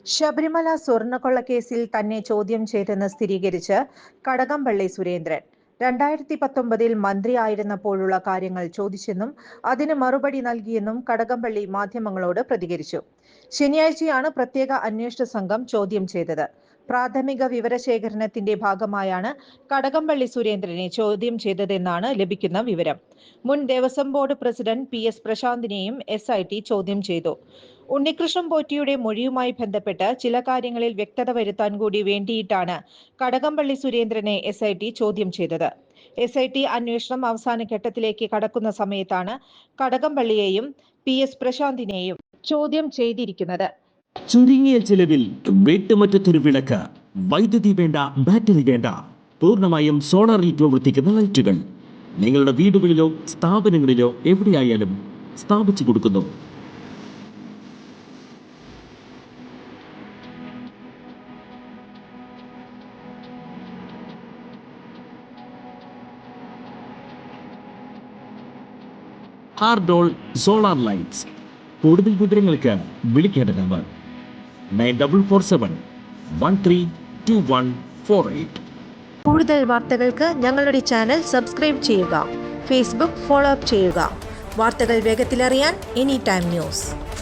ശബരിമല സ്വർണ്ണക്കൊള്ളക്കേസിൽ തന്നെ ചോദ്യം ചെയ്തെന്ന് സ്ഥിരീകരിച്ച് കടകംപള്ളി സുരേന്ദ്രൻ. 2019 മന്ത്രിയായിരുന്നപ്പോഴുള്ള കാര്യങ്ങൾ ചോദിച്ചെന്നും അതിന് മറുപടി നൽകിയെന്നും കടകംപള്ളി മാധ്യമങ്ങളോട് പ്രതികരിച്ചു. ശനിയാഴ്ചയാണ് പ്രത്യേക അന്വേഷണ സംഘം ചോദ്യം ചെയ്തത്. പ്രാഥമിക വിവരശേഖരണത്തിന്റെ ഭാഗമായാണ് കടകംപള്ളി സുരേന്ദ്രനെ ചോദ്യം ചെയ്തതെന്നാണ് ലഭിക്കുന്ന വിവരം. മുൻ Devaswom board president PS പ്രശാന്തിനെയും SIT ചോദ്യം ചെയ്തു. ഉണ്ണികൃഷ്ണൻ പോറ്റിയുടെ മൊഴിയുമായി ബന്ധപ്പെട്ട് ചില കാര്യങ്ങളിൽ വ്യക്തത വരുത്താൻ കൂടി വേണ്ടിയിട്ടാണ് കടകംപള്ളി സുരേന്ദ്രനെ SIT ചോദ്യം ചെയ്തത്. SIT അന്വേഷണം അവസാന ഘട്ടത്തിലേക്ക് കടക്കുന്ന സമയത്താണ് കടകംപള്ളിയെയും PS പ്രശാന്തിനെയും ചോദ്യം ചെയ്തിരിക്കുന്നത്. ചുരുങ്ങിയ ചിലവിൽ വീട്ടുമുറ്റത്തൊരു വിളക്ക്, വൈദ്യുതി വേണ്ട, ബാറ്ററി വേണ്ട, പൂർണ്ണമായും സോളാറിൽ പ്രവർത്തിക്കുന്ന ലൈറ്റുകൾ നിങ്ങളുടെ വീടുകളിലോ സ്ഥാപനങ്ങളിലോ എവിടെയായാലും സ്ഥാപിച്ചു കൊടുക്കുന്നു. ഹാർഡോൾ സോളാർ ലൈറ്റ്സ്. കൂടുതൽ വിവരങ്ങൾക്ക് വിളിക്കേണ്ട നമ്പർ 9447132148. കൂടുതൽ വാർത്തകൾക്ക് ഞങ്ങളുടെ ചാനൽ സബ്സ്ക്രൈബ് ചെയ്യുക. ഫേസ്ബുക്ക് ഫോളോ അപ്പ് ചെയ്യുക. വാർത്തകൾ വേഗത്തിലറിയാൻ Anytime News.